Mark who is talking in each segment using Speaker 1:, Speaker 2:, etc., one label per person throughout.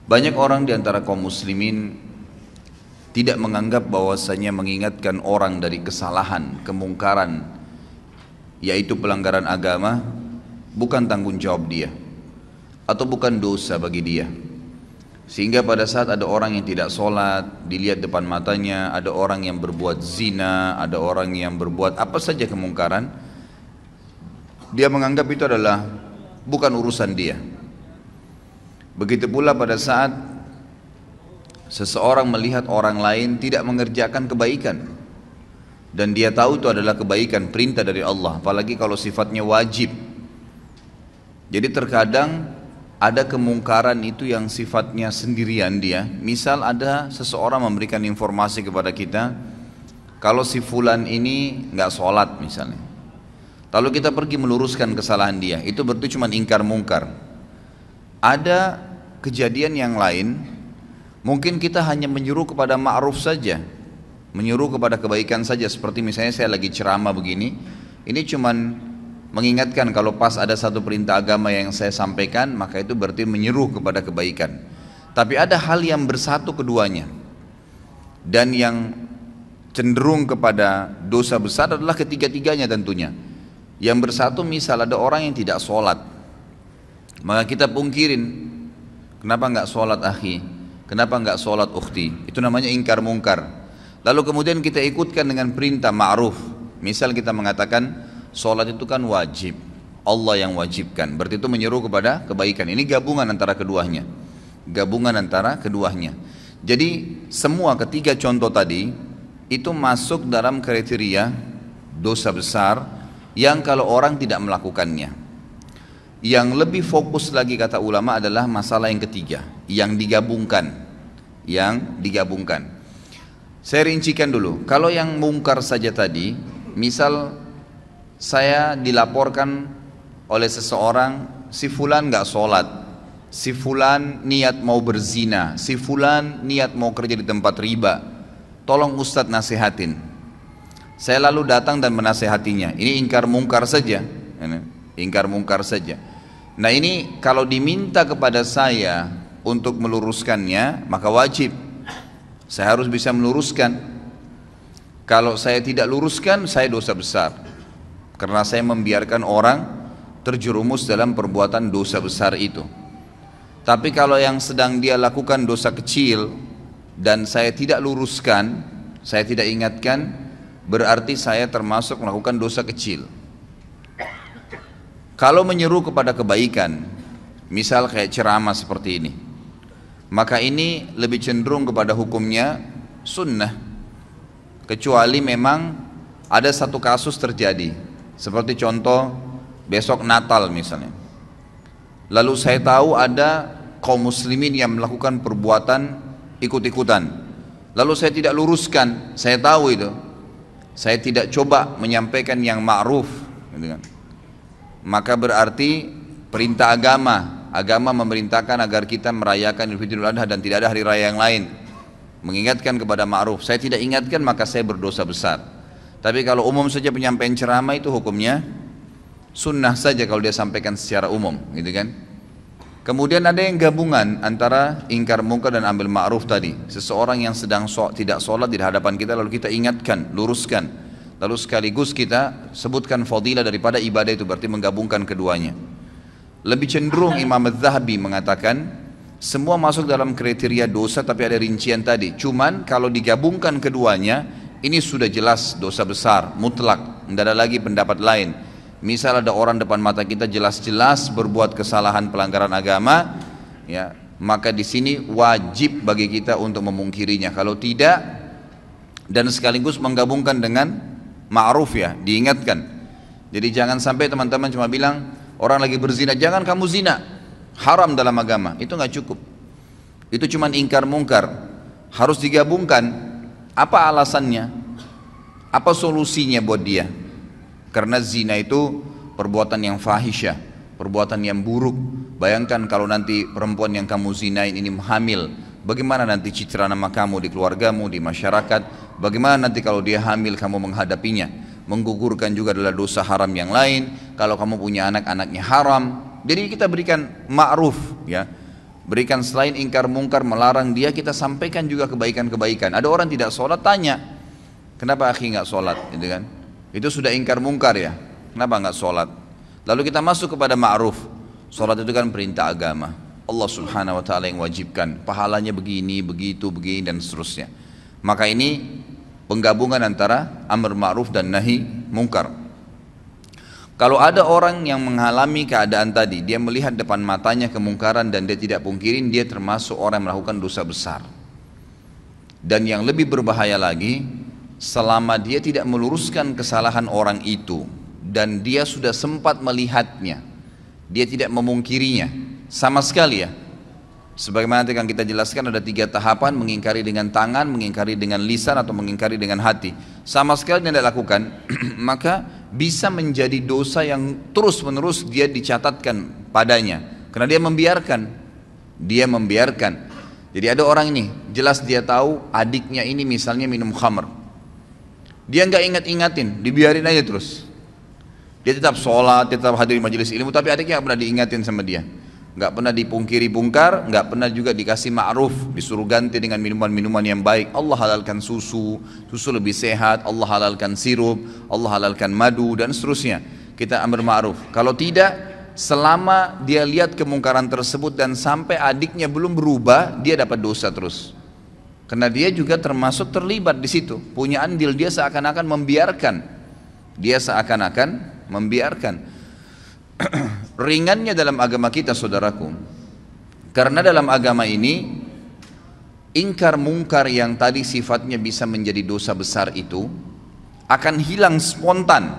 Speaker 1: Banyak orang di antara kaum muslimin tidak menganggap bahwasanya mengingatkan orang dari kesalahan, kemungkaran, yaitu pelanggaran agama, bukan tanggung jawab dia atau bukan dosa bagi dia. Sehingga pada saat ada orang yang tidak sholat, dilihat depan matanya, ada orang yang berbuat zina, ada orang yang berbuat apa saja kemungkaran, dia menganggap itu adalah bukan urusan dia. Begitu pula pada saat seseorang melihat orang lain tidak mengerjakan kebaikan dan dia tahu itu adalah kebaikan, perintah dari Allah, apalagi kalau sifatnya wajib. Jadi terkadang ada kemungkaran itu yang sifatnya sendirian dia. Misal ada seseorang memberikan informasi kepada kita, kalau si fulan ini nggak sholat misalnya, lalu kita pergi meluruskan kesalahan dia, itu berarti cuma ingkar mungkar. Ada kejadian yang lain, mungkin kita hanya menyuruh kepada ma'ruf saja, menyuruh kepada kebaikan saja. Seperti misalnya saya lagi ceramah begini, ini cuman mengingatkan kalau pas ada satu perintah agama yang saya sampaikan, maka itu berarti menyeru kepada kebaikan. Tapi ada hal yang bersatu keduanya, dan yang cenderung kepada dosa besar adalah ketiga-tiganya tentunya. Yang bersatu misal ada orang yang tidak sholat, maka kita pungkirin, kenapa nggak sholat akhi, kenapa nggak sholat ukhti, itu namanya ingkar mungkar. Lalu kemudian kita ikutkan dengan perintah ma'ruf. Misal kita mengatakan sholat itu kan wajib, Allah yang wajibkan, berarti itu menyeru kepada kebaikan. Ini gabungan antara keduanya, gabungan antara keduanya. Jadi semua ketiga contoh tadi itu masuk dalam kriteria dosa besar yang kalau orang tidak melakukannya. Yang lebih fokus lagi kata ulama adalah masalah yang ketiga, yang digabungkan, Saya rincikan dulu. Kalau yang mungkar saja tadi, misal saya dilaporkan oleh seseorang, si fulan nggak sholat, si fulan niat mau berzina, si fulan niat mau kerja di tempat riba, tolong Ustadz nasihatin. Saya lalu datang dan menasehatinya. Ini ingkar mungkar saja, ingkar mungkar saja. Nah ini kalau diminta kepada saya untuk meluruskannya, maka wajib saya harus bisa meluruskan. Kalau saya tidak luruskan, saya dosa besar, karena saya membiarkan orang terjerumus dalam perbuatan dosa besar itu. Tapi kalau yang sedang dia lakukan dosa kecil dan saya tidak luruskan, saya tidak ingatkan, berarti saya termasuk melakukan dosa kecil. Kalau menyeru kepada kebaikan, misal kayak ceramah seperti ini, maka ini lebih cenderung kepada hukumnya sunnah, kecuali memang ada satu kasus terjadi, seperti contoh besok Natal misalnya, lalu saya tahu ada kaum muslimin yang melakukan perbuatan ikut-ikutan, lalu saya tidak luruskan, saya tahu itu, saya tidak coba menyampaikan yang ma'ruf, gitu kan. Maka berarti perintah agama memerintahkan agar kita merayakan Idul Adha dan tidak ada hari raya yang lain, mengingatkan kepada ma'ruf. Saya tidak ingatkan, maka saya berdosa besar. Tapi kalau umum saja penyampaian ceramah, itu hukumnya sunnah saja kalau dia sampaikan secara umum, gitu kan. Kemudian ada yang gabungan antara ingkar mungkar dan ambil ma'ruf tadi. Seseorang yang sedang tidak sholat di hadapan kita, lalu kita ingatkan, luruskan, lalu sekaligus kita sebutkan fadilah daripada ibadah itu, berarti menggabungkan keduanya. Lebih cenderung Imam Az-Zahabi mengatakan semua masuk dalam kriteria dosa, tapi ada rincian tadi. Cuman kalau digabungkan keduanya, ini sudah jelas dosa besar, mutlak, tidak ada lagi pendapat lain. Misal ada orang depan mata kita jelas-jelas berbuat kesalahan pelanggaran agama, ya, maka di sini wajib bagi kita untuk memungkirinya. Kalau tidak, dan sekaligus menggabungkan dengan ma'ruf, ya, diingatkan. Jadi jangan sampai teman-teman cuma bilang orang lagi berzina, jangan kamu zina, haram dalam agama. Itu nggak cukup. Itu cuma ingkar mungkar. Harus digabungkan. Apa alasannya? Apa solusinya buat dia? Karena zina itu perbuatan yang fahisyah, perbuatan yang buruk. Bayangkan kalau nanti perempuan yang kamu zinain ini hamil, bagaimana nanti citra nama kamu di keluargamu, di masyarakat? Bagaimana nanti kalau dia hamil kamu menghadapinya? Menggugurkan juga adalah dosa haram yang lain. Kalau kamu punya anak, anaknya haram. Jadi kita berikan ma'ruf, ya, Berikan selain ingkar mungkar, melarang dia, kita sampaikan juga kebaikan-kebaikan. Ada orang tidak sholat, tanya, kenapa akhi nggak sholat, gitu kan? Itu sudah ingkar mungkar ya, kenapa nggak sholat? Lalu kita masuk kepada ma'ruf. Sholat itu kan perintah agama, Allah subhanahu wa ta'ala yang wajibkan, pahalanya begini, begitu, begini, dan seterusnya. Maka ini penggabungan antara amr ma'ruf dan nahi mungkar. Kalau ada orang yang mengalami keadaan tadi, dia melihat depan matanya kemungkaran dan dia tidak pungkirin, dia termasuk orang yang melakukan dosa besar. Dan yang lebih berbahaya lagi, selama dia tidak meluruskan kesalahan orang itu dan dia sudah sempat melihatnya, dia tidak memungkirinya sama sekali ya. Sebagaimana nanti akan kita jelaskan, ada 3 tahapan: mengingkari dengan tangan, mengingkari dengan lisan, atau mengingkari dengan hati. Sama sekali tidak lakukan, maka bisa menjadi dosa yang terus menerus dia dicatatkan padanya, karena dia membiarkan. Jadi ada orang ini, jelas dia tahu adiknya ini misalnya minum khamr, dia nggak ingat-ingatin, dibiarin aja terus. Dia tetap sholat, tetap hadir majelis ilmu, tapi adiknya nggak pernah diingatin sama dia, nggak pernah dipungkiri bungkar, nggak pernah juga dikasih ma'ruf, disuruh ganti dengan minuman-minuman yang baik. Allah halalkan susu lebih sehat, Allah halalkan sirup, Allah halalkan madu, dan seterusnya. Kita amr ma'ruf. Kalau tidak, selama dia lihat kemungkaran tersebut dan sampai adiknya belum berubah, dia dapat dosa terus. Karena dia juga termasuk terlibat di situ, punya andil, dia seakan-akan membiarkan. Ringannya dalam agama kita, saudaraku, karena dalam agama ini ingkar mungkar yang tadi sifatnya bisa menjadi dosa besar itu akan hilang spontan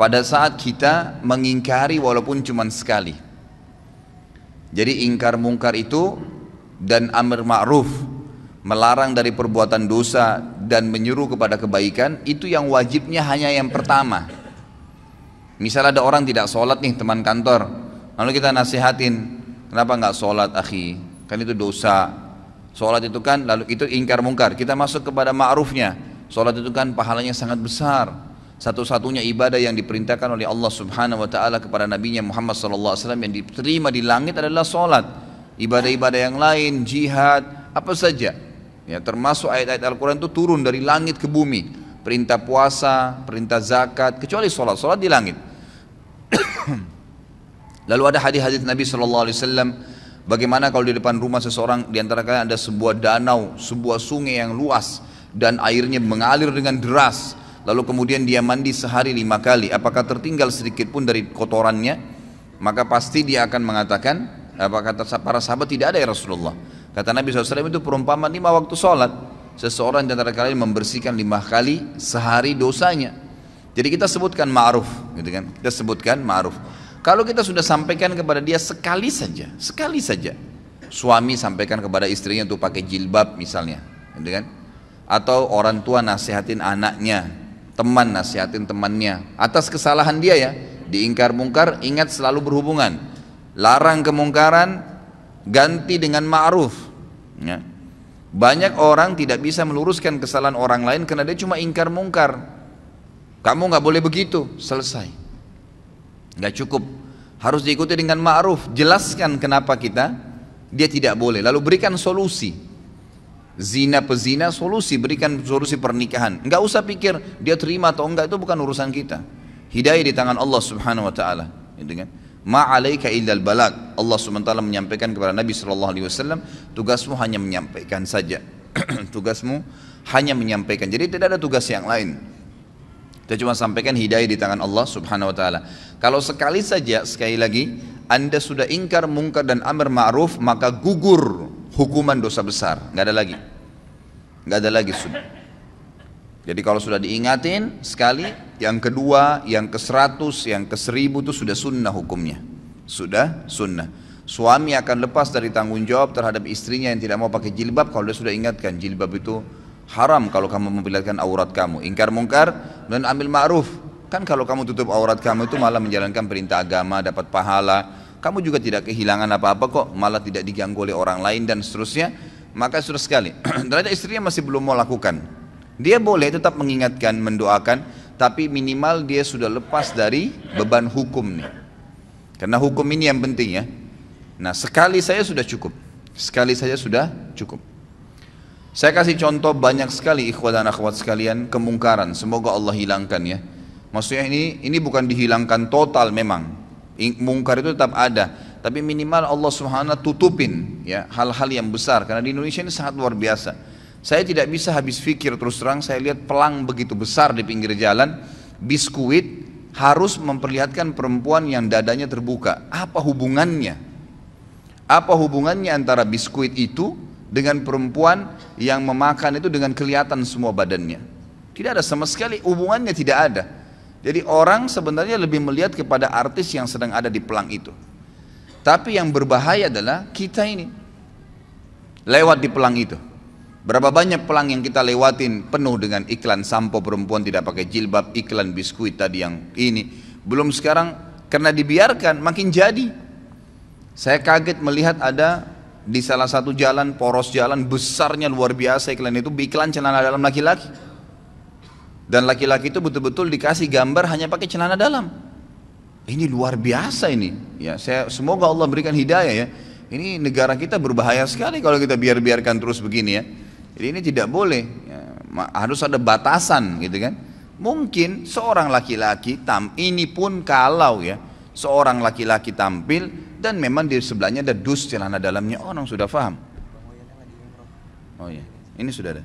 Speaker 1: pada saat kita mengingkari walaupun cuma sekali. Jadi ingkar mungkar itu dan amr ma'ruf, melarang dari perbuatan dosa dan menyuruh kepada kebaikan, itu yang wajibnya hanya yang pertama. Misal ada orang tidak sholat nih, teman kantor, lalu kita nasihatin, kenapa nggak sholat akhi, kan itu dosa. Sholat itu kan, lalu itu ingkar mungkar. Kita masuk kepada ma'rufnya, sholat itu kan pahalanya sangat besar, satu-satunya ibadah yang diperintahkan oleh Allah subhanahu wa ta'ala kepada nabinya Muhammad sallallahu alaihi wasallam yang diterima di langit adalah sholat. Ibadah-ibadah yang lain, jihad, apa saja ya, termasuk ayat-ayat Al-Quran itu turun dari langit ke bumi. Perintah puasa, perintah zakat, kecuali sholat di langit. Lalu ada hadis-hadis Nabi SAW, bagaimana kalau di depan rumah seseorang, di antara kalian ada sebuah danau, sebuah sungai yang luas, dan airnya mengalir dengan deras, lalu kemudian dia mandi sehari 5 kali, apakah tertinggal sedikit pun dari kotorannya? Maka pasti dia akan mengatakan, apa kata para sahabat, tidak ada ya Rasulullah. Kata Nabi SAW, itu perumpamaan 5 waktu sholat. Seseorang di antara kalian membersihkan 5 kali sehari dosanya. Jadi kita sebutkan ma'ruf, gitu kan? Kita sebutkan ma'ruf. Kalau kita sudah sampaikan kepada dia sekali saja, suami sampaikan kepada istrinya untuk pakai jilbab misalnya, gitu kan? Atau orang tua nasihatin anaknya, teman nasihatin temannya atas kesalahan dia ya, diingkar mungkar, ingat selalu berhubungan. Larang kemungkaran, ganti dengan ma'ruf, ya. Banyak orang tidak bisa meluruskan kesalahan orang lain karena dia cuma ingkar mungkar. Kamu nggak boleh begitu, selesai. Nggak cukup, harus diikuti dengan ma'ruf. Jelaskan kenapa dia tidak boleh, lalu berikan solusi. Zina pezina, solusi, berikan solusi pernikahan. Nggak usah pikir dia terima atau enggak, itu bukan urusan kita. Hidayah di tangan Allah subhanahu wa ta'ala, gitu kan? Ma'alaika illal balag. Allah SWT menyampaikan kepada Nabi SAW, tugasmu hanya menyampaikan saja. Tugasmu hanya menyampaikan, jadi tidak ada tugas yang lain. Kita cuma sampaikan, hidayah di tangan Allah subhanahu wa ta'ala. Kalau sekali lagi Anda sudah ingkar mungkar dan amr ma'ruf, maka gugur hukuman dosa besar. Nggak ada lagi sudah. Jadi kalau sudah diingatin sekali, yang kedua, yang ke-100, yang ke-1000 itu sudah sunnah hukumnya. Sudah sunnah. Suami akan lepas dari tanggung jawab terhadap istrinya yang tidak mau pakai jilbab kalau dia sudah ingatkan, jilbab itu haram kalau kamu memperlihatkan aurat kamu. Ingkar mungkar dan ambil ma'ruf. Kan kalau kamu tutup aurat kamu itu malah menjalankan perintah agama, dapat pahala. Kamu juga tidak kehilangan apa-apa kok, malah tidak diganggu oleh orang lain dan seterusnya. Maka sudah sekali. Ternyata istrinya masih belum mau lakukan. Dia boleh tetap mengingatkan, mendoakan, tapi minimal dia sudah lepas dari beban hukum nih. Karena hukum ini yang penting ya. Nah, sekali saja sudah cukup. Sekali saja sudah cukup. Saya kasih contoh banyak sekali ikhwan dan akhwat sekalian, kemungkaran. Semoga Allah hilangkan ya. Maksudnya ini bukan dihilangkan total memang. Mungkar itu tetap ada, tapi minimal Allah Subhanahu tutupin ya hal-hal yang besar, karena di Indonesia ini sangat luar biasa. Saya tidak bisa habis pikir, terus terang saya lihat pelang begitu besar di pinggir jalan, biskuit harus memperlihatkan perempuan yang dadanya terbuka. Apa hubungannya? Apa hubungannya antara biskuit itu dengan perempuan yang memakan itu dengan kelihatan semua badannya? Tidak ada sama sekali, hubungannya tidak ada. Jadi orang sebenarnya lebih melihat kepada artis yang sedang ada di pelang itu. Tapi yang berbahaya adalah kita ini lewat di pelang itu. Berapa banyak pelang yang kita lewatin penuh dengan iklan sampo perempuan tidak pakai jilbab, iklan biskuit tadi yang ini. Belum sekarang karena dibiarkan makin jadi. Saya kaget melihat ada di salah satu jalan, poros jalan besarnya luar biasa iklan itu, iklan celana dalam laki-laki. Dan laki-laki itu betul-betul dikasih gambar hanya pakai celana dalam. Ini luar biasa ini. Ya, semoga Allah berikan hidayah ya. Ini negara kita berbahaya sekali kalau kita biarkan terus begini ya. Jadi ini tidak boleh. Ya, harus ada batasan gitu kan. Mungkin seorang laki-laki ini pun kalau ya seorang laki-laki tampil dan memang di sebelahnya ada dus celana dalamnya, orang sudah paham. Oh ya, ini sudah ada.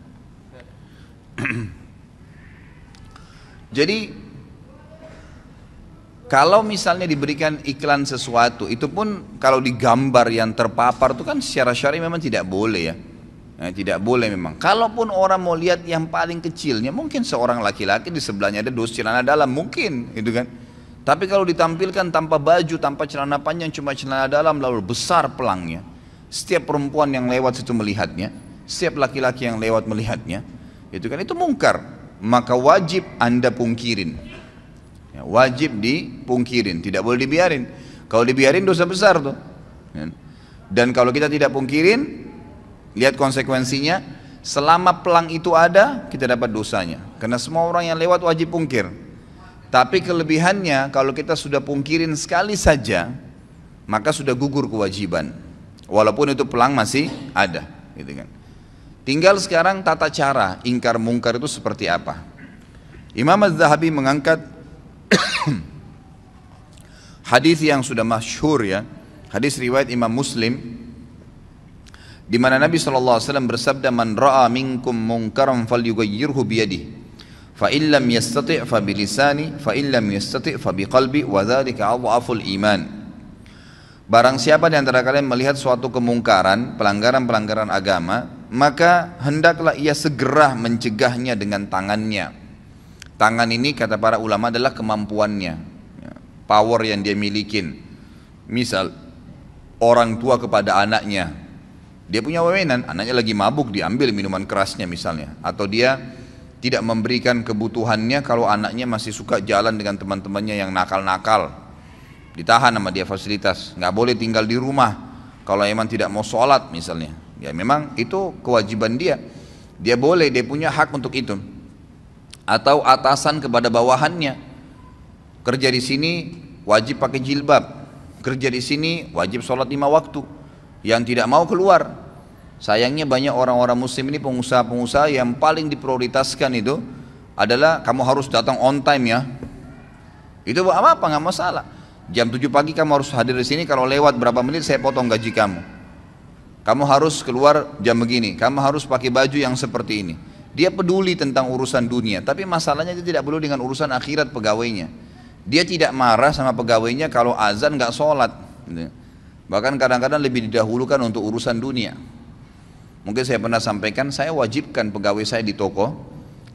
Speaker 1: Jadi kalau misalnya diberikan iklan sesuatu, itu pun kalau digambar yang terpapar itu kan secara syar'i memang tidak boleh ya. Tidak boleh memang. Kalaupun orang mau lihat yang paling kecilnya, mungkin seorang laki-laki di sebelahnya ada dus celana dalam, mungkin gitu kan. Tapi kalau ditampilkan tanpa baju, tanpa celana panjang, cuma celana dalam, lalu besar pelangnya, setiap perempuan yang lewat situ melihatnya, setiap laki-laki yang lewat melihatnya, itu kan itu mungkar. Maka wajib Anda pungkirin ya, wajib dipungkirin, tidak boleh dibiarin. Kalau dibiarin dosa besar tuh ya. Dan kalau kita tidak pungkirin, lihat konsekuensinya. Selama pelang itu ada, kita dapat dosanya, karena semua orang yang lewat wajib pungkir. Tapi kelebihannya, kalau kita sudah pungkirin sekali saja, maka sudah gugur kewajiban, walaupun itu pelang masih ada gitu kan. Tinggal sekarang tata cara ingkar mungkar itu seperti apa. Imam Az-Zahabi mengangkat hadis yang sudah masyhur ya, hadis riwayat Imam Muslim, di mana Nabi SAW bersabda, "Man ra'a minkum munkaran falyughayyirhu biyadihi, fa in lam yastati' fa bilisani, fa in lam yastati' fa biqalbi, wa dzalika adhaful iman." Barang siapa di antara kalian melihat suatu kemungkaran, pelanggaran-pelanggaran agama, maka hendaklah ia segera mencegahnya dengan tangannya. Tangan ini kata para ulama adalah kemampuannya, power yang dia milikin. Misal orang tua kepada anaknya, dia punya wewenang, anaknya lagi mabuk, diambil minuman kerasnya misalnya, atau dia tidak memberikan kebutuhannya kalau anaknya masih suka jalan dengan teman-temannya yang nakal-nakal, ditahan sama dia fasilitas, nggak boleh tinggal di rumah kalau emang tidak mau sholat misalnya. Ya memang itu kewajiban dia, dia boleh, dia punya hak untuk itu. Atau atasan kepada bawahannya, kerja di sini wajib pakai jilbab, kerja di sini wajib sholat 5 waktu, yang tidak mau keluar. Sayangnya banyak orang-orang muslim ini, pengusaha-pengusaha yang paling diprioritaskan itu adalah kamu harus datang on time ya. Itu apa-apa, nggak masalah. Jam 7 pagi kamu harus hadir di sini, kalau lewat berapa menit saya potong gaji kamu. Kamu harus keluar jam begini, kamu harus pakai baju yang seperti ini. Dia peduli tentang urusan dunia, tapi masalahnya dia tidak peduli dengan urusan akhirat pegawainya. Dia tidak marah sama pegawainya kalau azan nggak sholat. Bahkan kadang-kadang lebih didahulukan untuk urusan dunia. Mungkin saya pernah sampaikan, saya wajibkan pegawai saya di toko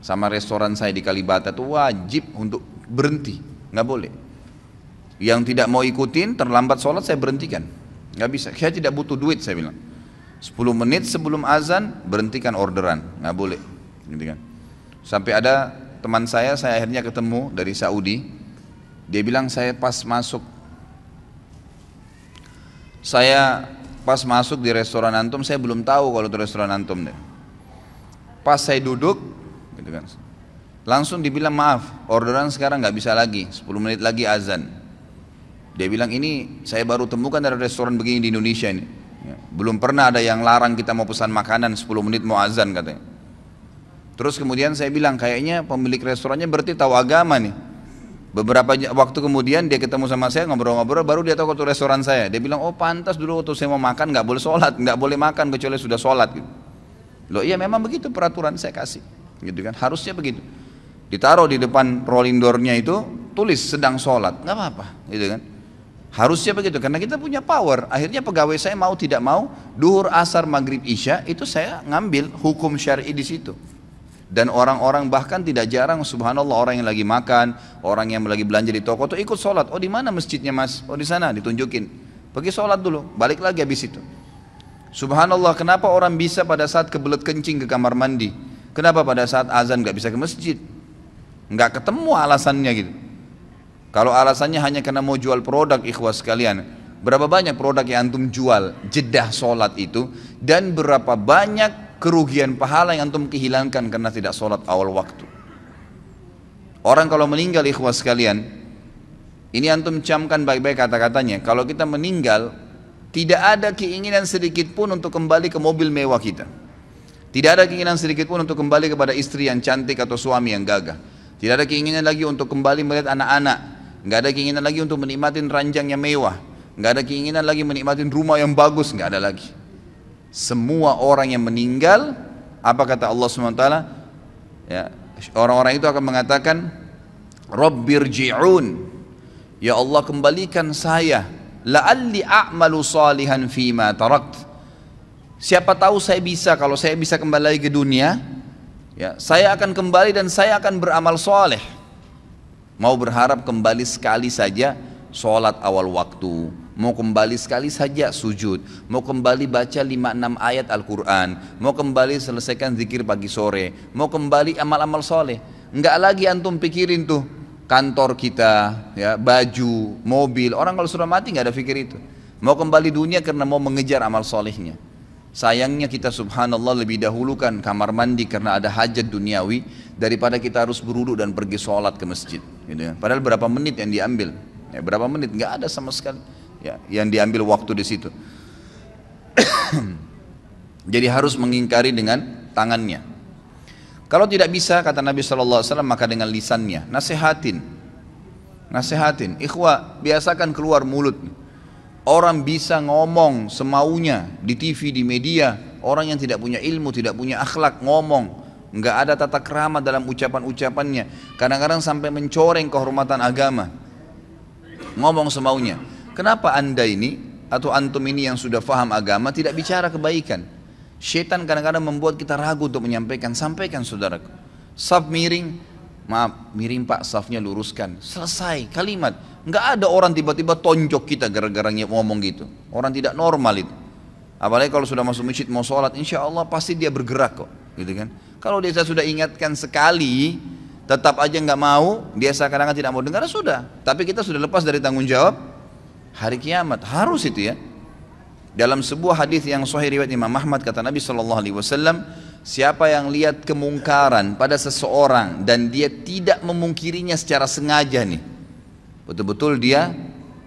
Speaker 1: sama restoran saya di Kalibata itu wajib untuk berhenti, nggak boleh. Yang tidak mau ikutin terlambat sholat saya berhentikan, nggak bisa. Saya tidak butuh duit, saya bilang. 10 menit sebelum azan berhentikan orderan, nggak boleh, gitu kan. Sampai ada teman saya akhirnya ketemu dari Saudi, dia bilang saya pas masuk di restoran antum, saya belum tahu kalau itu restoran antum deh. Pas saya duduk, gitu kan, langsung dibilang maaf, orderan sekarang nggak bisa lagi, 10 menit lagi azan. Dia bilang ini saya baru temukan ada restoran begini di Indonesia ini. Ya, belum pernah ada yang larang kita mau pesan makanan 10 menit mau azan katanya. Terus kemudian saya bilang kayaknya pemilik restorannya berarti tahu agama nih. Beberapa waktu kemudian dia ketemu sama saya ngobrol-ngobrol baru dia tahu waktu restoran saya. Dia bilang oh pantas dulu waktu saya mau makan nggak boleh sholat, nggak boleh makan kecuali sudah sholat gitu. Loh iya memang begitu peraturan saya kasih, gitu kan harusnya begitu. Ditaruh di depan rolling door-nya itu tulis sedang sholat, nggak apa-apa, gitu kan. Harusnya begitu karena kita punya power. Akhirnya pegawai saya mau tidak mau duhur, asar, maghrib, isya itu saya ngambil hukum syar'i di situ. Dan orang-orang bahkan tidak jarang subhanallah orang yang lagi makan, orang yang lagi belanja di toko tuh ikut sholat. Oh di mana masjidnya mas? Oh di sana ditunjukin. Pergi sholat dulu, balik lagi habis itu. Subhanallah kenapa orang bisa pada saat kebelet kencing ke kamar mandi? Kenapa pada saat azan nggak bisa ke masjid? Nggak ketemu alasannya gitu. Kalau alasannya hanya karena mau jual produk ikhwas sekalian, berapa banyak produk yang antum jual jedah sholat itu dan berapa banyak kerugian pahala yang antum kehilangkan karena tidak sholat awal waktu. Orang kalau meninggal ikhwas sekalian, ini antum camkan baik-baik kata-katanya. Kalau kita meninggal, tidak ada keinginan sedikit pun untuk kembali ke mobil mewah kita. Tidak ada keinginan sedikit pun untuk kembali kepada istri yang cantik atau suami yang gagah. Tidak ada keinginan lagi untuk kembali melihat anak-anak. Nggak ada keinginan lagi untuk menikmatin ranjang yang mewah. Nggak ada keinginan lagi menikmatin rumah yang bagus. Nggak ada lagi. Semua orang yang meninggal, apa kata Allah SWT? Ya, orang-orang itu akan mengatakan, Rabbirji'un, ya Allah kembalikan saya, la'alli a'malu salihan fima tarakt. Siapa tahu saya bisa, kalau saya bisa kembali lagi ke dunia, ya, saya akan kembali dan saya akan beramal soleh. Mau berharap kembali sekali saja sholat awal waktu, mau kembali sekali saja sujud, mau kembali baca 5-6 ayat Al-Quran, mau kembali selesaikan zikir pagi sore, mau kembali amal-amal soleh. Enggak lagi antum pikirin tuh kantor kita, ya, baju, mobil. Orang kalau sudah mati nggak ada pikir itu. Mau kembali dunia karena mau mengejar amal solehnya. Sayangnya kita subhanallah lebih dahulukan kamar mandi karena ada hajat duniawi daripada kita harus berwudu dan pergi sholat ke masjid. Gitu ya. Padahal berapa menit yang diambil? Ya, berapa menit? Nggak ada sama sekali. Ya, yang diambil waktu di situ. Jadi harus mengingkari dengan tangannya. Kalau tidak bisa kata Nabi SAW maka dengan lisannya. Nasihatin. Ikhwah biasakan keluar mulut. Orang bisa ngomong semaunya di TV, di media. Orang yang tidak punya ilmu, tidak punya akhlak ngomong. Nggak ada tata krama dalam ucapan-ucapannya. Kadang-kadang sampai mencoreng kehormatan agama. Ngomong semaunya. Kenapa anda ini atau antum ini yang sudah faham agama tidak bicara kebaikan? Syaitan kadang-kadang membuat kita ragu untuk menyampaikan. Sampaikan saudaraku. Saf miring, maaf miring pak, safnya luruskan. Selesai kalimat. Nggak ada orang tiba-tiba tonjok kita gara-gara ngomong gitu. Orang tidak normal itu. Apalagi kalau sudah masuk masjid mau sholat, insya Allah pasti dia bergerak kok, gitu kan? Kalau dia sudah ingatkan sekali, tetap aja nggak mau, dia seakan-akan tidak mau dengar, sudah. Tapi kita sudah lepas dari tanggung jawab hari kiamat, harus itu ya. Dalam sebuah hadis yang sahih riwayat Imam Ahmad kata Nabi SAW, siapa yang lihat kemungkaran pada seseorang dan dia tidak memungkirinya secara sengaja nih, betul-betul dia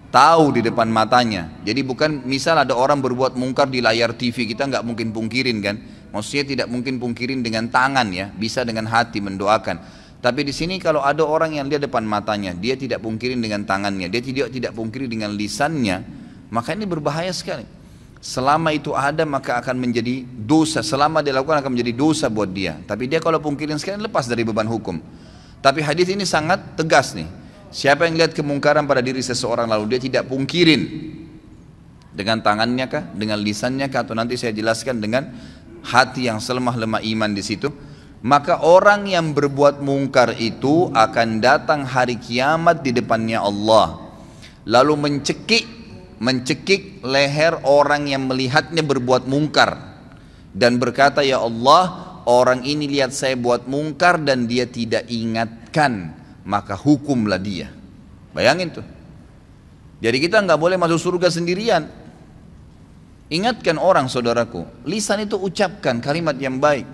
Speaker 1: tahu di depan matanya. Jadi bukan misal ada orang berbuat mungkar di layar TV, kita nggak mungkin pungkirin kan? Maksudnya tidak mungkin pungkirin dengan tangan ya, bisa dengan hati mendoakan. Tapi di sini kalau ada orang yang lihat depan matanya, dia tidak pungkirin dengan tangannya, dia tidak pungkiri dengan lisannya, maka ini berbahaya sekali. Selama itu ada maka akan menjadi dosa, selama dia lakukan akan menjadi dosa buat dia. Tapi dia kalau pungkirin sekali lepas dari beban hukum. Tapi hadis ini sangat tegas nih. Siapa yang lihat kemungkaran pada diri seseorang lalu dia tidak pungkirin dengan tangannya kah, dengan lisannya kah, atau nanti saya jelaskan dengan hati yang selemah-lemah iman di situ, maka orang yang berbuat mungkar itu akan datang hari kiamat di depannya Allah, lalu mencekik leher orang yang melihatnya berbuat mungkar dan berkata, ya Allah, orang ini lihat saya buat mungkar dan dia tidak ingatkan, maka hukumlah dia. Bayangin tuh. Jadi kita nggak boleh masuk surga sendirian. Ingatkan orang saudaraku. Lisan itu ucapkan kalimat yang baik.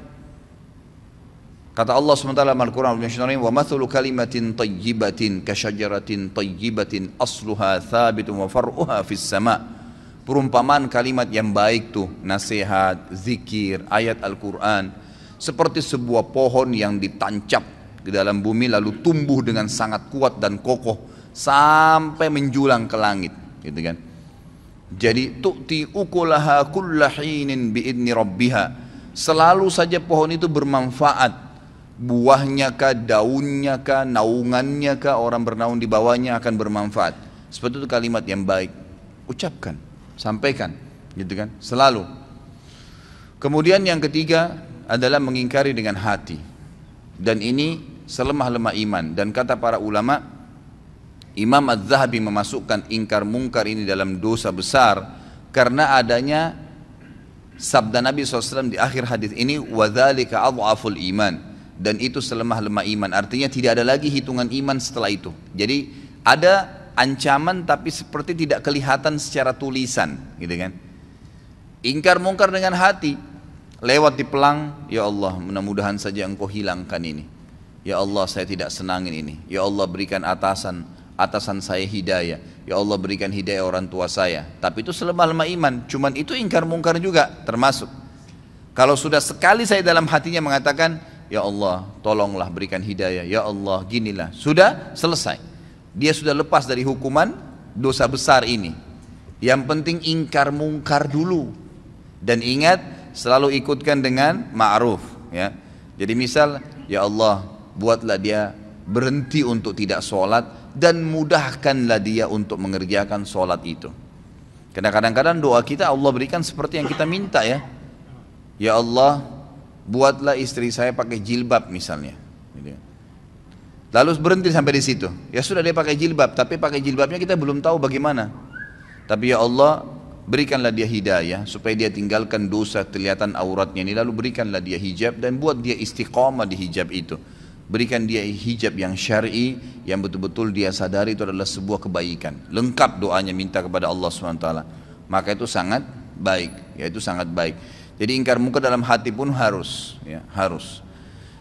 Speaker 1: Kata Allah SWT dalam Al-Quran, wa mathulu kalimatin tayyibatin kasyajaratin tayyibatin asluha thabitun wa far'uha fis sama. Perumpamaan kalimat yang baik tuh, nasihat, zikir, ayat Al-Quran, seperti sebuah pohon yang ditancap di dalam bumi lalu tumbuh dengan sangat kuat dan kokoh sampai menjulang ke langit, gitu kan. Jadi tu'ti ukulaha kulla hinin bi'idni rabbiha. Selalu saja pohon itu bermanfaat. Buahnya kah, daunnya kah, naungannya kah, orang bernaung di bawahnya akan bermanfaat. Seperti itu kalimat yang baik. Ucapkan, sampaikan, gitu kan, selalu. Kemudian yang ketiga adalah mengingkari dengan hati. Dan ini selemah-lemah iman. Dan kata para ulama, Imam Az-Zahabi memasukkan ingkar mungkar ini dalam dosa besar karena adanya sabda Nabi SAW di akhir hadis ini, وَذَلِكَ أَضْعَفُ الْإِيمَانِ, dan itu selemah-lemah iman. Artinya tidak ada lagi hitungan iman setelah itu. Jadi ada ancaman tapi seperti tidak kelihatan secara tulisan, gitu kan. Ingkar mungkar dengan hati, lewat di pelang, ya Allah mudah-mudahan saja engkau hilangkan ini. Ya Allah saya tidak senangin ini. Ya Allah berikan atasan saya hidayah. Ya Allah berikan hidayah orang tua saya. Tapi itu selemah-lemah iman. Cuman itu ingkar mungkar juga termasuk. Kalau sudah sekali saya dalam hatinya mengatakan, ya Allah tolonglah berikan hidayah, ya Allah ginilah, sudah selesai. Dia sudah lepas dari hukuman dosa besar ini. Yang penting ingkar mungkar dulu. Dan ingat selalu ikutkan dengan ma'ruf, ya. Jadi misal, ya Allah buatlah dia berhenti untuk tidak sholat dan mudahkanlah dia untuk mengerjakan sholat itu. Karena kadang-kadang doa kita Allah berikan seperti yang kita minta, ya. Ya Allah buatlah istri saya pakai jilbab misalnya. Lalu berhenti sampai di situ. Ya sudah dia pakai jilbab, tapi pakai jilbabnya kita belum tahu bagaimana. Tapi ya Allah berikanlah dia hidayah supaya dia tinggalkan dosa kelihatan auratnya ini. Lalu berikanlah dia hijab dan buat dia istiqamah di hijab itu. Berikan dia hijab yang syar'i yang betul-betul dia sadari itu adalah sebuah kebaikan. Lengkap doanya minta kepada Allah SWT. Maka itu sangat baik. Ya itu sangat baik. Jadi ingkar mungkar dalam hati pun harus, ya, harus.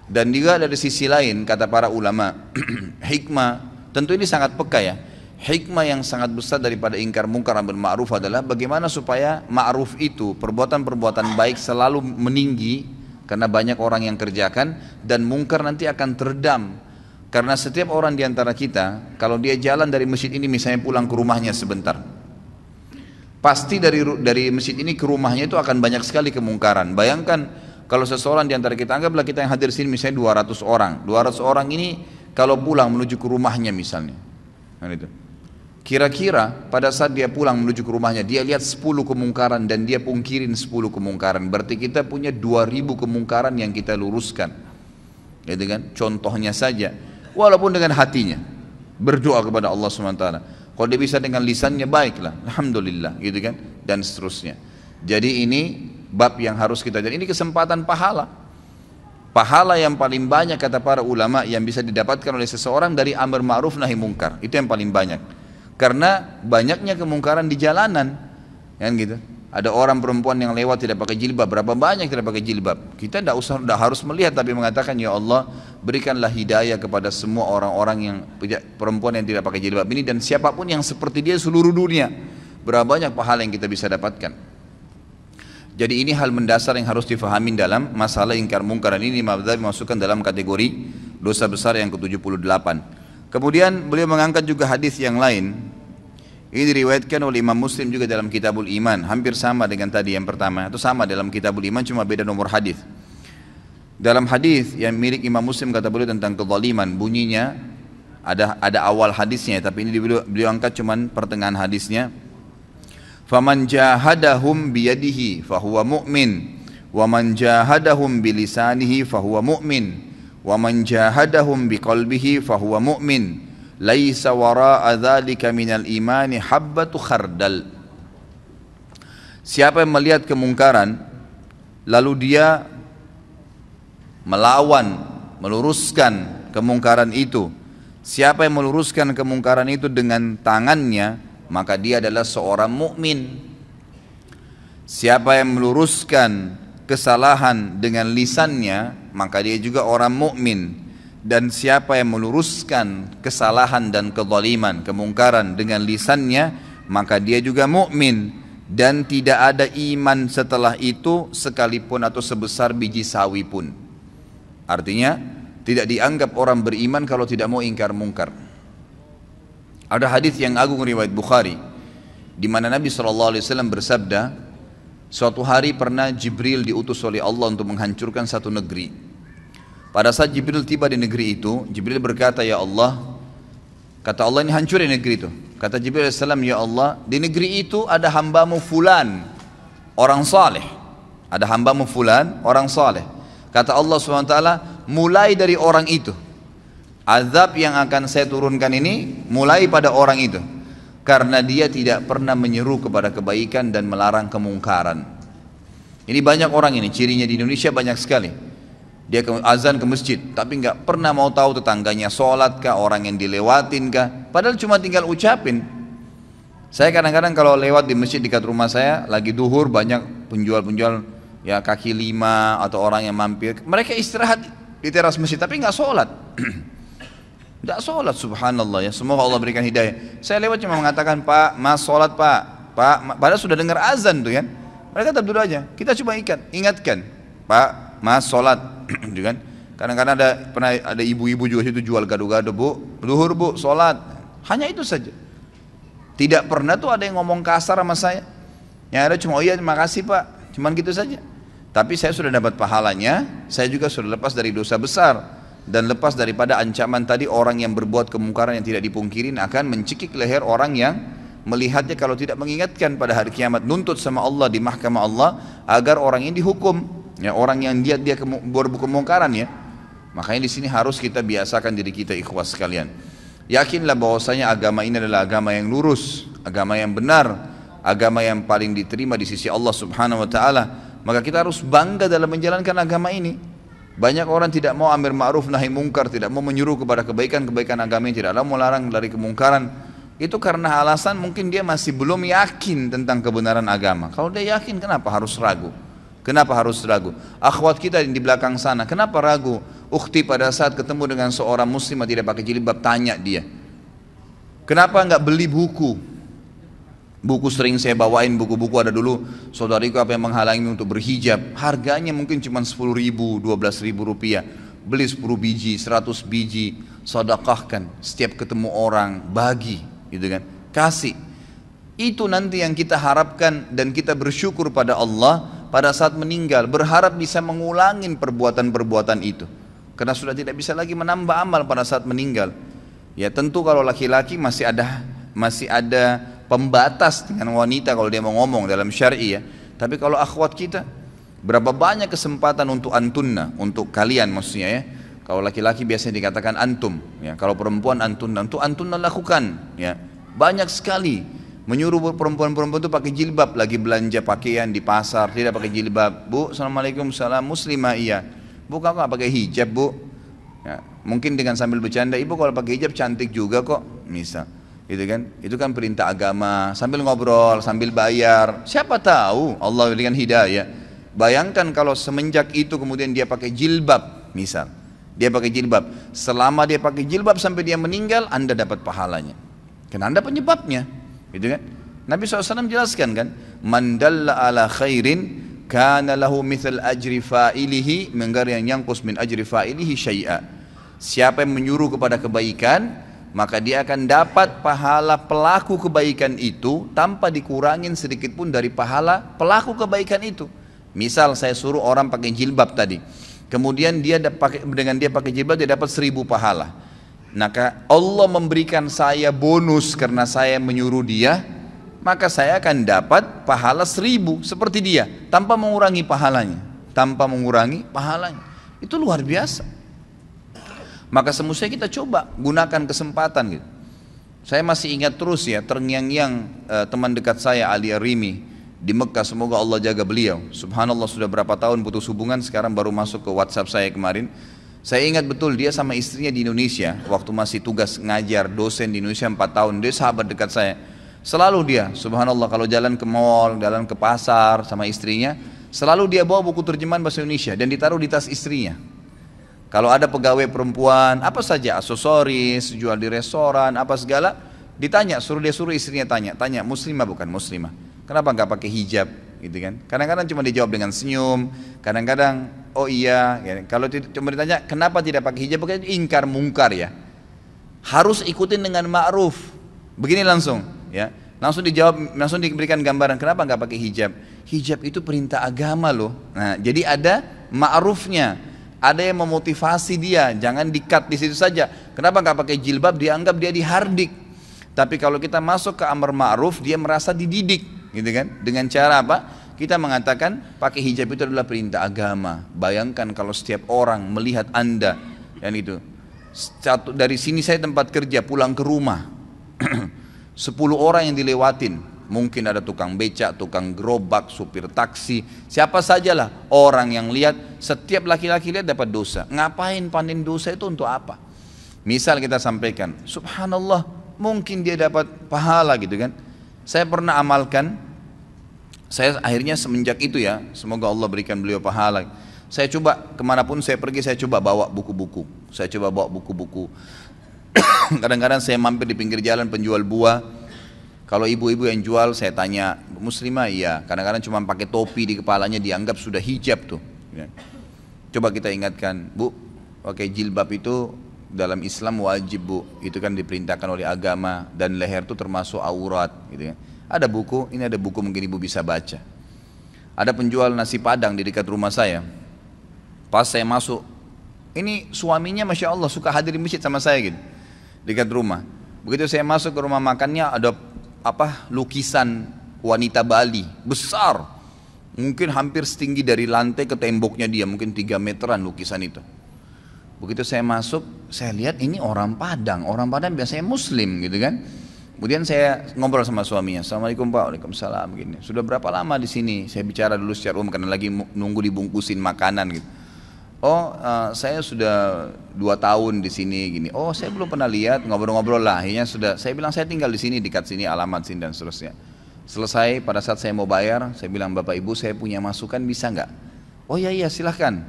Speaker 1: Dan juga dari sisi lain kata para ulama, hikmah, tentu ini sangat peka, ya. Hikmah yang sangat besar daripada ingkar mungkar amar ma'ruf adalah bagaimana supaya ma'ruf itu, perbuatan-perbuatan baik selalu meninggi karena banyak orang yang kerjakan, dan mungkar nanti akan teredam. Karena setiap orang diantara kita, kalau dia jalan dari masjid ini misalnya pulang ke rumahnya sebentar, pasti dari masjid ini ke rumahnya itu akan banyak sekali kemungkaran. Bayangkan kalau seseorang di antara kita, anggaplah kita yang hadir sini misalnya 200 orang. 200 orang ini kalau pulang menuju ke rumahnya misalnya. Nah, itu. Kira-kira pada saat dia pulang menuju ke rumahnya, dia lihat 10 kemungkaran dan dia pungkirin 10 kemungkaran. Berarti kita punya 2000 kemungkaran yang kita luruskan. Gitu kan? Contohnya saja, walaupun dengan hatinya berdoa kepada Allah SWT. Kalau dia bisa dengan lisannya baiklah, alhamdulillah, gitu kan, dan seterusnya. Jadi ini bab yang harus kita jadi. Ini kesempatan pahala. Pahala yang paling banyak kata para ulama yang bisa didapatkan oleh seseorang dari amar ma'ruf nahi mungkar. Itu yang paling banyak. Karena banyaknya kemungkaran di jalanan, kan gitu. Ada orang perempuan yang lewat tidak pakai jilbab, berapa banyak tidak pakai jilbab. Kita tidak harus melihat, tapi mengatakan, ya Allah berikanlah hidayah kepada semua orang-orang yang perempuan yang tidak pakai jilbab ini, dan siapapun yang seperti dia seluruh dunia. Berapa banyak pahala yang kita bisa dapatkan. Jadi ini hal mendasar yang harus difahami dalam masalah ingkar mungkar. Ini Imam Az-Zahabi masukkan dalam kategori dosa besar yang ke-78. Kemudian beliau mengangkat juga hadis yang lain. Ini diriwayatkan oleh Imam Muslim juga dalam Kitabul Iman, hampir sama dengan tadi yang pertama, itu sama dalam Kitabul Iman cuma beda nomor hadis. Dalam hadis yang milik Imam Muslim kata beliau tentang kezaliman, bunyinya ada awal hadisnya, tapi ini beliau angkat cuma pertengahan hadisnya. Faman jahadahum biyadihi fahuwa mu'min, wa man jahadahum bilisanihi fahuwa mu'min, wa man jahadahum biqalbihi fahuwa mu'min. Laisa wara'a dzalika minal imani habbatu khardal. Siapa yang melihat kemungkaran lalu dia melawan, meluruskan kemungkaran itu, siapa yang meluruskan kemungkaran itu dengan tangannya, maka dia adalah seorang mukmin. Siapa yang meluruskan kesalahan dengan lisannya, maka dia juga orang mukmin. Dan siapa yang meluruskan kesalahan dan kezaliman, kemungkaran dengan lisannya, maka dia juga mukmin. Dan tidak ada iman setelah itu sekalipun atau sebesar biji sawi pun. Artinya tidak dianggap orang beriman kalau tidak mau ingkar mungkar. Ada hadis yang agung riwayat Bukhari di mana Nabi SAW bersabda, suatu hari pernah Jibril diutus oleh Allah untuk menghancurkan satu negeri. Pada saat Jibril tiba di negeri itu, Jibril berkata, ya Allah, kata Allah, ini hancurin negeri itu. Kata Jibril AS, ya Allah, di negeri itu ada hambamu fulan, orang saleh. Ada hambamu fulan, orang saleh. Kata Allah SWT, mulai dari orang itu. Azab yang akan saya turunkan ini mulai pada orang itu. Karena dia tidak pernah menyeru kepada kebaikan dan melarang kemungkaran. Ini banyak orang ini, cirinya di Indonesia banyak sekali. Dia azan ke masjid, tapi nggak pernah mau tahu tetangganya sholat kah, orang yang dilewatin kah, padahal cuma tinggal ucapin. Saya kadang-kadang kalau lewat di masjid dekat rumah saya, lagi duhur, banyak penjual-penjual ya kaki lima atau orang yang mampir, mereka istirahat di teras masjid, tapi nggak sholat. Nggak sholat, subhanallah ya, semoga Allah berikan hidayah. Saya lewat cuma mengatakan, Pak, Mas sholat Pak, padahal sudah dengar azan tuh kan, mereka tetap duduk aja. Kita coba ingatkan, Pak, Mas sholat. Kan? Kadang-kadang pernah ada ibu-ibu juga situ jual gado-gado, Bu, duhur Bu, sholat. Hanya itu saja. Tidak pernah tuh ada yang ngomong kasar sama saya. Yang ada cuma, oh iya terima kasih Pak, cuman gitu saja. Tapi saya sudah dapat pahalanya, saya juga sudah lepas dari dosa besar. Dan lepas daripada ancaman tadi, orang yang berbuat kemungkaran yang tidak dipungkirin akan mencekik leher orang yang melihatnya kalau tidak mengingatkan pada hari kiamat, nuntut sama Allah di mahkamah Allah agar orang ini dihukum. Ya, orang yang dia berbuat kemungkaran ya. Makanya di sini harus kita biasakan diri kita, ikhwas sekalian. Yakinlah bahwasanya agama ini adalah agama yang lurus, agama yang benar, agama yang paling diterima di sisi Allah Subhanahu wa taala. Maka kita harus bangga dalam menjalankan agama ini. Banyak orang tidak mau amar ma'ruf nahi mungkar, tidak mau menyuruh kepada kebaikan agama yang tidak mau melarang dari kemungkaran. Itu karena alasan mungkin dia masih belum yakin tentang kebenaran agama. Kalau dia yakin, kenapa harus ragu? Kenapa harus ragu? Akhwat kita di belakang sana, kenapa ragu? Ukhti pada saat ketemu dengan seorang muslimah tidak pakai jilbab, tanya dia, kenapa enggak beli buku? Buku sering saya bawain, buku-buku ada dulu, saudariku apa yang menghalangi untuk berhijab, harganya mungkin cuma 10 ribu, 12 ribu rupiah. Beli 10 biji, 100 biji, sedekahkan, setiap ketemu orang, bagi, gitu kan, kasih. Itu nanti yang kita harapkan dan kita bersyukur pada Allah pada saat meninggal, berharap bisa mengulangi perbuatan-perbuatan itu. Karena sudah tidak bisa lagi menambah amal pada saat meninggal. Ya tentu kalau laki-laki masih ada pembatas dengan wanita kalau dia mau ngomong dalam syar'i ya. Tapi kalau akhwat kita, berapa banyak kesempatan untuk antunna, untuk kalian maksudnya ya. Kalau laki-laki biasanya dikatakan antum, ya. Kalau perempuan antunna, untuk antunna lakukan, ya. Banyak sekali. Menyuruh perempuan-perempuan itu pakai jilbab, lagi belanja pakaian di pasar tidak pakai jilbab. Bu, assalamualaikum, salam, muslimah iya. Bu, kakak pakai hijab bu. Ya, mungkin dengan sambil bercanda, ibu kalau pakai hijab cantik juga kok, misal. Itu kan perintah agama. Sambil ngobrol, sambil bayar. Siapa tahu Allah berikan hidayah. Bayangkan kalau semenjak itu kemudian dia pakai jilbab, misal. Dia pakai jilbab. Selama dia pakai jilbab sampai dia meninggal, Anda dapat pahalanya. Karena Anda penyebabnya. Gitu kan? Nabi SAW jelaskan kan, man dalla ala khairin kana lahu mithal ajri fa'ilihi min ghairi an yanqus min ajri fa'ilihi syai'a. Siapa yang menyuruh kepada kebaikan, maka dia akan dapat pahala pelaku kebaikan itu tanpa dikurangin sedikit pun dari pahala pelaku kebaikan itu. Misal saya suruh orang pakai jilbab tadi, kemudian dengan dia pakai jilbab dia dapat 1000 pahala. Maka Allah memberikan saya bonus karena saya menyuruh dia, maka saya akan dapat pahala 1000 seperti dia tanpa mengurangi pahalanya. Itu luar biasa. Maka semestinya kita coba gunakan kesempatan gitu. Saya masih ingat terus ya, terngiang-ngiang teman dekat saya Ali Arimi di Mekah, semoga Allah jaga beliau. Subhanallah sudah berapa tahun putus hubungan, sekarang baru masuk ke WhatsApp saya kemarin. Saya ingat betul dia sama istrinya di Indonesia, waktu masih tugas ngajar dosen di Indonesia 4 tahun, dia sahabat dekat saya. Selalu dia, subhanallah kalau jalan ke mall, jalan ke pasar sama istrinya, selalu dia bawa buku terjemahan bahasa Indonesia dan ditaruh di tas istrinya. Kalau ada pegawai perempuan, apa saja, aksesoris, jual di restoran, apa segala, ditanya, dia suruh istrinya tanya muslimah bukan muslimah, kenapa nggak pakai hijab, gitu kan? Kadang-kadang cuma dijawab dengan senyum, kadang-kadang oh iya, ya. Kalau cuma ditanya kenapa tidak pakai hijab, bukan ingkar mungkar ya, harus ikutin dengan ma'ruf, begini langsung, ya, langsung dijawab, langsung diberikan gambaran kenapa nggak pakai hijab. Hijab itu perintah agama loh. Nah, jadi ada ma'rufnya. Ada yang memotivasi dia, jangan di-cut di situ saja. Kenapa nggak pakai jilbab? Dianggap dia dihardik. Tapi kalau kita masuk ke amar ma'ruf, dia merasa dididik, gitu kan? Dengan cara apa? Kita mengatakan pakai hijab itu adalah perintah agama. Bayangkan kalau setiap orang melihat Anda, dan itu dari sini saya tempat kerja, pulang ke rumah, 10 orang yang dilewatin. Mungkin ada tukang becak, tukang gerobak, supir taksi, siapa sajalah orang yang lihat, setiap laki-laki lihat dapat dosa. Ngapain panen dosa itu untuk apa? Misal kita sampaikan, subhanallah, mungkin dia dapat pahala gitu kan. Saya pernah amalkan, saya akhirnya semenjak itu ya, semoga Allah berikan beliau pahala. Saya coba kemanapun saya pergi, saya coba bawa buku-buku. Saya coba bawa buku-buku. Kadang-kadang saya mampir di pinggir jalan penjual buah. Kalau ibu-ibu yang jual saya tanya, muslimah? Iya. Kadang-kadang cuma pakai topi di kepalanya dianggap sudah hijab tuh. Coba kita ingatkan, Bu, pakai jilbab itu dalam Islam wajib, Bu. Itu kan diperintahkan oleh agama, dan leher itu termasuk aurat, gitu kan. Ada buku, ini ada buku mungkin ibu bisa baca. Ada penjual nasi padang di dekat rumah saya. Pas saya masuk, ini suaminya masya Allah suka hadir di masjid sama saya gitu, dekat rumah. Begitu saya masuk ke rumah makannya, ada lukisan wanita Bali besar, mungkin hampir setinggi dari lantai ke temboknya dia, mungkin 3 meteran lukisan itu. Begitu saya masuk, saya lihat ini orang Padang biasanya Muslim gitu kan. Kemudian saya ngobrol sama suaminya, Assalamualaikum Pak, Waalaikumsalam, gini. Sudah berapa lama di sini? Saya bicara dulu secara umum karena lagi nunggu dibungkusin makanan gitu. Oh, saya sudah 2 tahun di sini gini. Oh, saya belum pernah lihat, ngobrol-ngobrol lah. Akhirnya sudah, saya bilang saya tinggal di sini, dekat sini, alamat sini dan seterusnya. Selesai, pada saat saya mau bayar, saya bilang Bapak Ibu saya punya masukan, bisa nggak? Oh iya silahkan.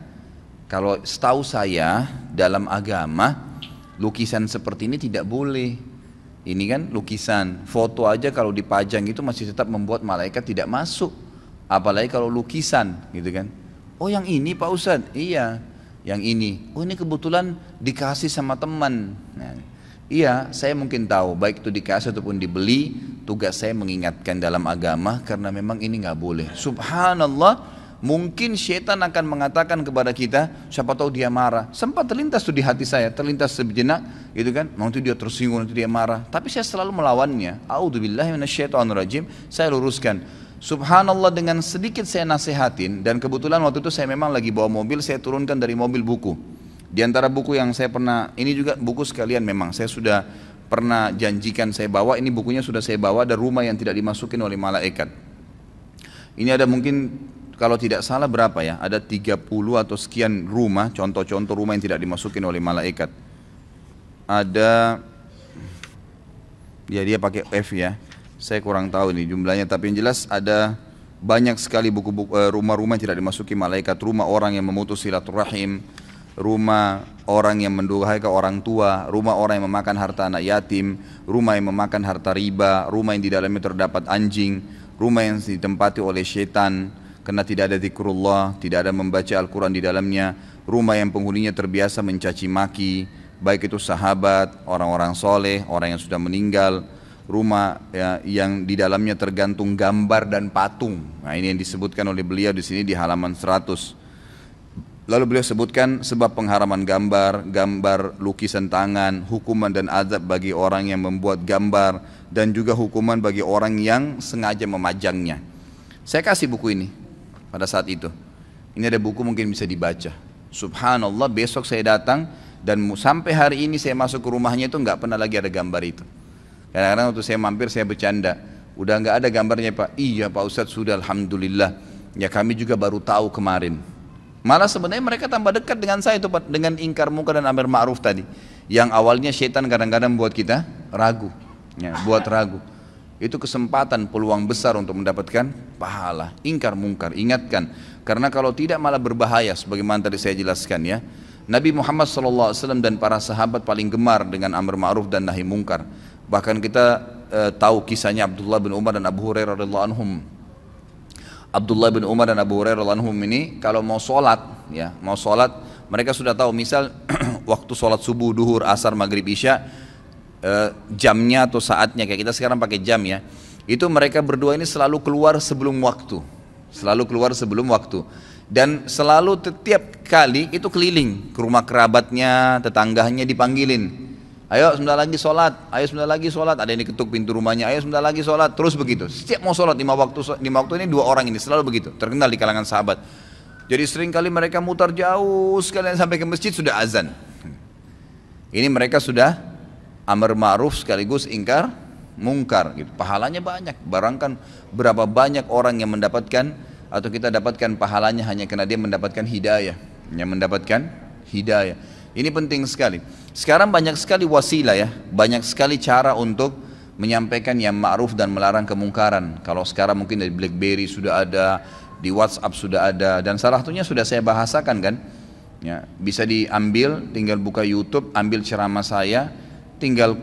Speaker 1: Kalau setahu saya dalam agama lukisan seperti ini tidak boleh. Ini kan lukisan, foto aja kalau dipajang itu masih tetap membuat malaikat tidak masuk. Apalagi kalau lukisan, gitu kan? Oh yang ini Pak Ustadz? Iya, yang ini. Oh ini kebetulan dikasih sama teman. Nah, iya, saya mungkin tahu, baik itu dikasih ataupun dibeli, tugas saya mengingatkan dalam agama karena memang ini nggak boleh. Subhanallah, mungkin syaitan akan mengatakan kepada kita, siapa tahu dia marah. Sempat terlintas tuh di hati saya, terlintas sejenak, gitu kan? Nanti dia tersinggung, nanti dia marah. Tapi saya selalu melawannya. A'udzubillahi minasyaitonirrajim. Saya luruskan. Subhanallah, dengan sedikit saya nasihatin, dan kebetulan waktu itu saya memang lagi bawa mobil, saya turunkan dari mobil buku. Di antara buku yang saya pernah, ini juga buku sekalian memang, saya sudah pernah janjikan saya bawa, ini bukunya sudah saya bawa, ada rumah yang tidak dimasukin oleh malaikat. Ini ada mungkin, kalau tidak salah berapa ya, ada 30 atau sekian rumah, contoh-contoh rumah yang tidak dimasukin oleh malaikat. Ada, ya dia pakai F ya. Saya kurang tahu ini jumlahnya, tapi yang jelas ada banyak sekali buku-buku rumah-rumah yang tidak dimasuki malaikat. Rumah orang yang memutus silaturahim, rumah orang yang mendurhakai orang tua, rumah orang yang memakan harta anak yatim, rumah yang memakan harta riba, rumah yang di dalamnya terdapat anjing, rumah yang ditempati oleh syaitan karena tidak ada zikrullah, tidak ada membaca Al-Quran di dalamnya, rumah yang penghuninya terbiasa mencaci maki, baik itu sahabat, orang-orang soleh, orang yang sudah meninggal, rumah ya, yang di dalamnya tergantung gambar dan patung. Nah ini yang disebutkan oleh beliau di sini di halaman 100. Lalu beliau sebutkan sebab pengharaman gambar, gambar lukisan tangan, hukuman dan azab bagi orang yang membuat gambar, dan juga hukuman bagi orang yang sengaja memajangnya. Saya kasih buku ini pada saat itu. Ini ada buku mungkin bisa dibaca. Subhanallah, besok saya datang dan sampai hari ini saya masuk ke rumahnya itu nggak pernah lagi ada gambar itu. Kadang-kadang waktu saya mampir saya bercanda, udah nggak ada gambarnya Pak. Iya Pak Ustadz sudah, alhamdulillah. Ya kami juga baru tahu kemarin. Malah sebenarnya mereka tambah dekat dengan saya itu Pak, dengan ingkar munkar dan amar ma'ruf tadi. Yang awalnya syaitan kadang-kadang buat kita ragu, ya, buat ragu. Itu kesempatan, peluang besar untuk mendapatkan pahala. Ingkar munkar, ingatkan. Karena kalau tidak malah berbahaya, sebagaimana tadi saya jelaskan ya. Nabi Muhammad SAW dan para sahabat paling gemar dengan amar ma'ruf dan nahi mungkar. Bahkan kita tahu kisahnya Abdullah bin Umar dan Abu Hurairah radhiyallahu anhum. Abdullah bin Umar dan Abu Hurairah radhiyallahu anhum ini kalau mau sholat, ya mau sholat, mereka sudah tahu misal waktu sholat subuh, duhur, asar, maghrib, isya, jamnya atau saatnya kayak kita sekarang pakai jam ya. Itu mereka berdua ini selalu keluar sebelum waktu, selalu keluar sebelum waktu, dan selalu setiap kali itu keliling ke rumah kerabatnya, tetangganya dipanggilin. Ayo sebentar lagi sholat, ayo sebentar lagi sholat. Ada yang diketuk pintu rumahnya, ayo sebentar lagi sholat. Terus begitu. Setiap mau sholat lima waktu ini dua orang ini selalu begitu. Terkenal di kalangan sahabat. Jadi sering kali mereka mutar jauh sekalian sampai ke masjid sudah azan. Ini mereka sudah amar ma'ruf sekaligus ingkar mungkar. Gitu. Pahalanya banyak. Barangkan berapa banyak orang yang mendapatkan atau kita dapatkan pahalanya hanya karena dia mendapatkan hidayah. Yang mendapatkan hidayah. Ini penting sekali. Sekarang banyak sekali wasilah ya, banyak sekali cara untuk menyampaikan yang ma'ruf dan melarang kemungkaran. Kalau sekarang mungkin dari BlackBerry sudah ada, di WhatsApp sudah ada, dan salah satunya sudah saya bahasakan kan. Ya, bisa diambil, tinggal buka YouTube, ambil ceramah saya, tinggal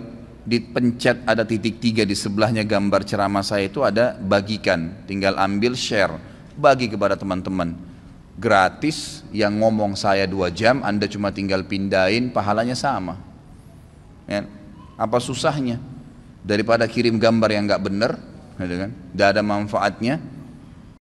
Speaker 1: dipencet ada titik 3 di sebelahnya gambar ceramah saya itu ada bagikan, tinggal ambil share, bagi kepada teman-teman. Gratis, yang ngomong saya 2 jam, Anda cuma tinggal pindahin, pahalanya sama ya. Apa susahnya? Daripada kirim gambar yang gak benar gitu kan? Gak ada manfaatnya.